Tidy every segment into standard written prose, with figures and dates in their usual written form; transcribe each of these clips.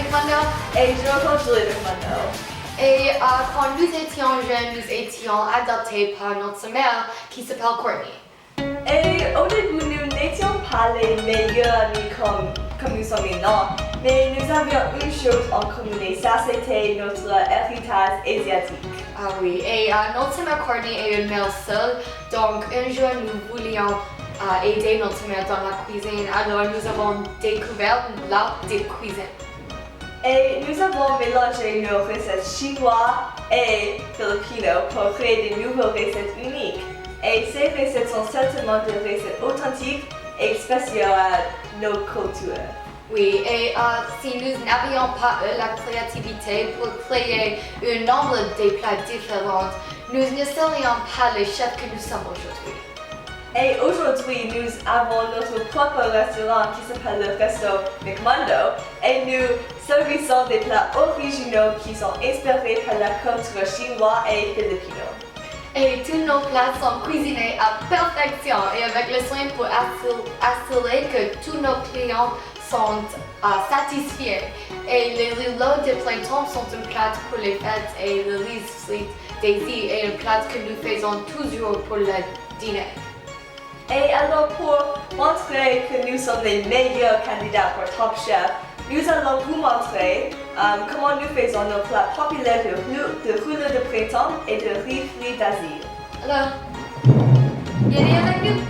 McMondo. Et je m'appelle Julie McMondo. Et quand nous étions jeunes, nous étions adoptés par notre mère qui s'appelle Courtney. Et au début, nous n'étions pas les meilleurs amis comme nous sommes maintenant, mais nous avions une chose en commun et ça c'était notre héritage asiatique. Ah oui, et notre mère Courtney est une mère seule, donc un jour nous voulions aider notre mère dans la cuisine, alors nous avons découvert l'art de cuisine. Et nous avons mélangé nos recettes chinoises et philippines pour créer de nouvelles recettes uniques. Et ces recettes sont certainement des recettes authentiques et spéciales à nos cultures. Oui, et si nous n'avions pas eu la créativité pour créer un nombre de plats différents, nous ne serions pas les chefs que nous sommes aujourd'hui. Et aujourd'hui, nous avons notre propre restaurant qui s'appelle le Resto McMondo et nous servissons des plats originaux qui sont inspirés par la culture chinoise et philippine. Et tous nos plats sont cuisinés à perfection et avec le soin pour assurer que tous nos clients sont satisfaits. Et les rouleaux de plantain sont un plat pour les fêtes et le riz sweet daisy est un plat que nous faisons toujours pour le dîner. Et alors pour montrer que nous sommes les meilleurs candidats pour Top Chef, nous allons vous montrer comment nous faisons nos plats populaires de rouleau de printemps et de riz frit d'Asie. Alors, viens avec nous.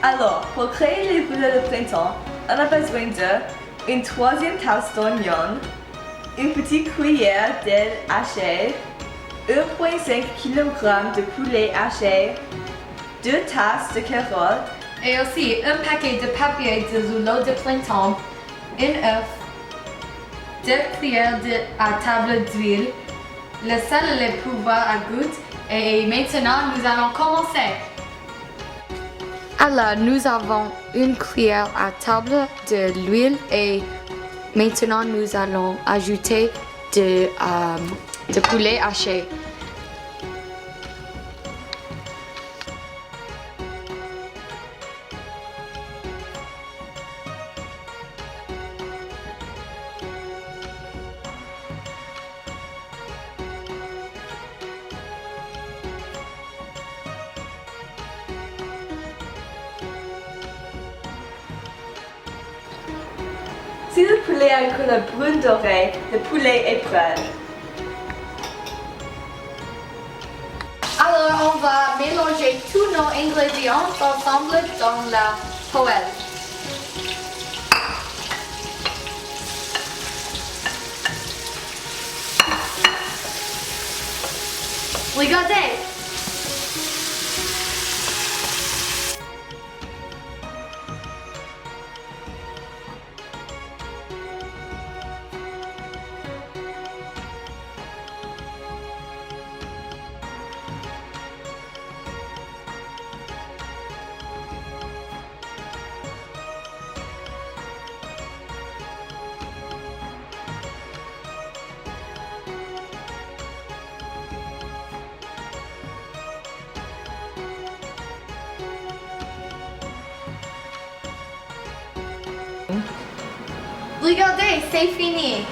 Alors, pour créer les rouleaux de printemps, on a besoin de une troisième tasse d'oignon, une petite cuillère d'ail haché, 1,5 kg de poulet haché, 2 tasses de carottes, Et aussi un paquet de papier de rouleau de printemps, un œuf, 2 cuillères à table d'huile, le sel et les poivres à goût. Et maintenant, nous allons commencer. Alors, nous avons une cuillère à table de l'huile et maintenant nous allons ajouter de poulet haché. Si le poulet a une couleur brune dorée, le poulet est prêt. Alors, on va mélanger tous nos ingrédients ensemble dans la poêle. Regardez! Regardez, c'est fini.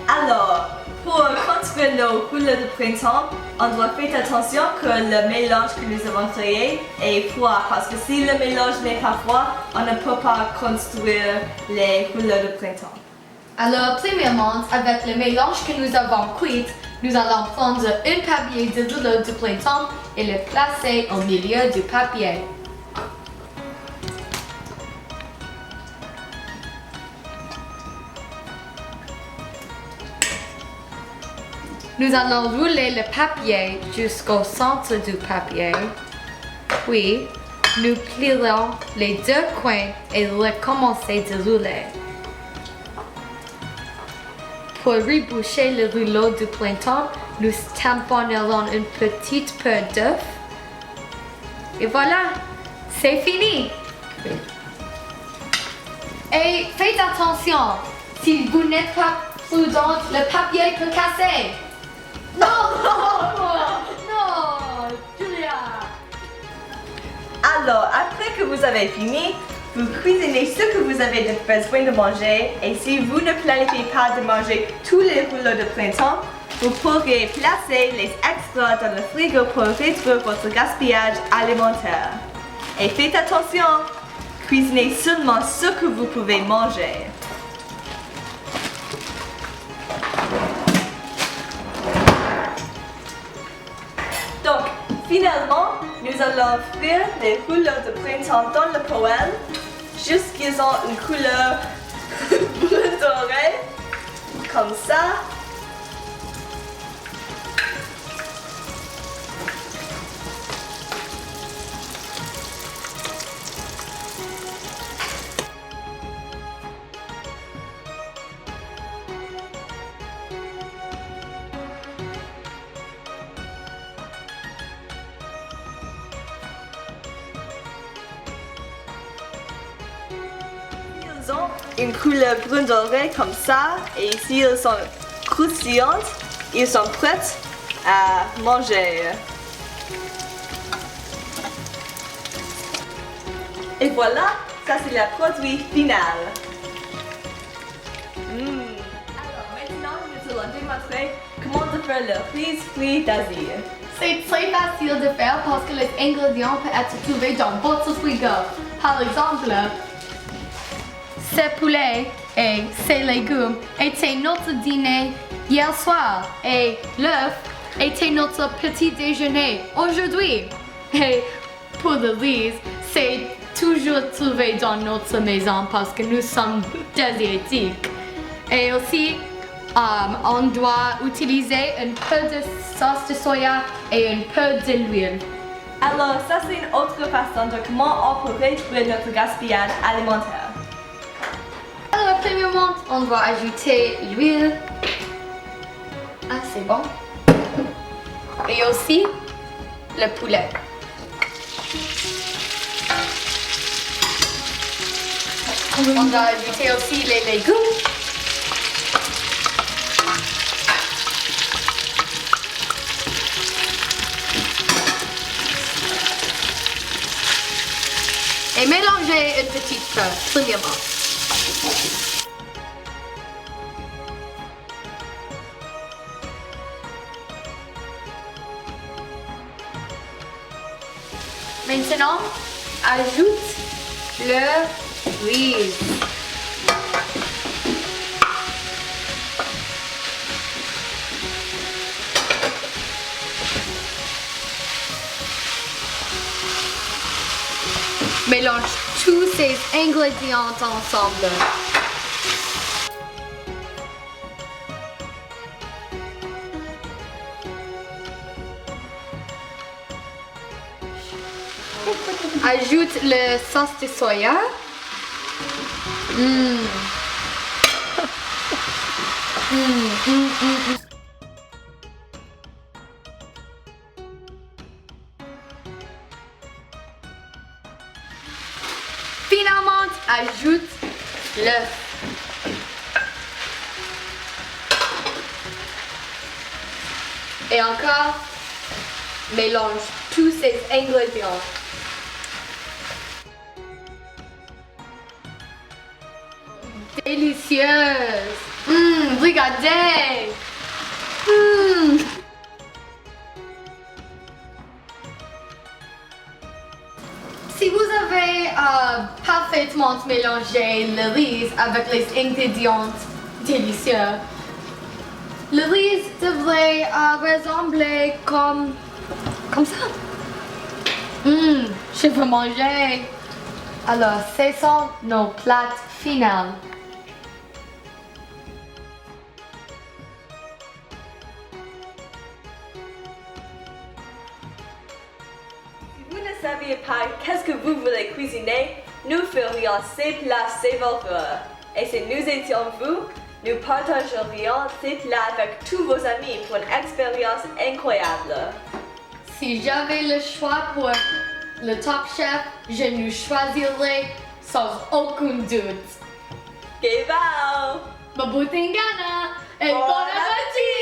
Alors, pour construire nos rouleaux de printemps, on doit faire attention que le mélange que nous avons créé est froid parce que si le mélange n'est pas froid, on ne peut pas construire les rouleaux de printemps. Alors, premièrement, avec le mélange que nous avons cuit, nous allons prendre un papier de rouleau de printemps et le placer au milieu du papier. Nous allons rouler le papier jusqu'au centre du papier, puis nous plierons les deux coins et recommencer de rouler. Pour reboucher le rouleau du printemps, nous tamponnerons une petite peu d'œuf. Et voilà, c'est fini! Et faites attention, si vous n'êtes pas prudente, le papier peut casser. Non, non, Julia. Alors, après que vous avez fini, vous cuisinez ce que vous avez besoin de manger et si vous ne planifiez pas de manger tous les rouleaux de printemps, vous pourrez placer les extras dans le frigo pour réduire votre gaspillage alimentaire. Et faites attention, cuisinez seulement ce que vous pouvez manger. Donc, finalement, nous allons frire les rouleaux de printemps dans le poêle jusqu'ils ont une couleur bleu doré, comme ça. Ils ont une couleur brun doré comme ça et ici ils sont croustillantes, ils sont prêts à manger. Et voilà, ça c'est le produit final. Alors maintenant nous allons démontrer comment faire le riz frit d'Asie. C'est très facile de faire parce que les ingrédients peuvent être trouvés dans votre frigo. Par exemple, ce poulet et ces légumes étaient notre dîner hier soir et l'œuf était notre petit déjeuner aujourd'hui. Et pour le riz, c'est toujours trouvé dans notre maison parce que nous sommes asiatiques. Et aussi, on doit utiliser un peu de sauce de soya et un peu d'huile. Alors ça c'est une autre façon de comment on peut réduire notre gaspillage alimentaire. Alors, premièrement, on va ajouter l'huile. Ah, c'est bon. Et aussi, le poulet. On va ajouter aussi les légumes. Et mélanger une petite peu, premièrement. Maintenant, ajoute le riz. Mélange tous ces ingrédients ensemble. Ajoute le sauce de soya. Finalement, ajoute l'œuf. Et encore, mélange tous ces ingrédients. Délicieuse! Regardez! Si vous avez parfaitement mélangé le riz avec les ingrédients délicieux, le riz devrait ressembler comme ça. Je veux manger. Alors, ce sont nos plats finaux. Si vous ne saviez pas qu'est-ce que vous voulez cuisiner, nous ferions ces plats savoureux. Et si nous étions vous, nous partagerions ces plats avec tous vos amis pour une expérience incroyable. Si j'avais le choix pour le Top Chef, je nous choisirais sans aucun doute. Okay, ciao! Mabuting gana! E Buon buon appetito!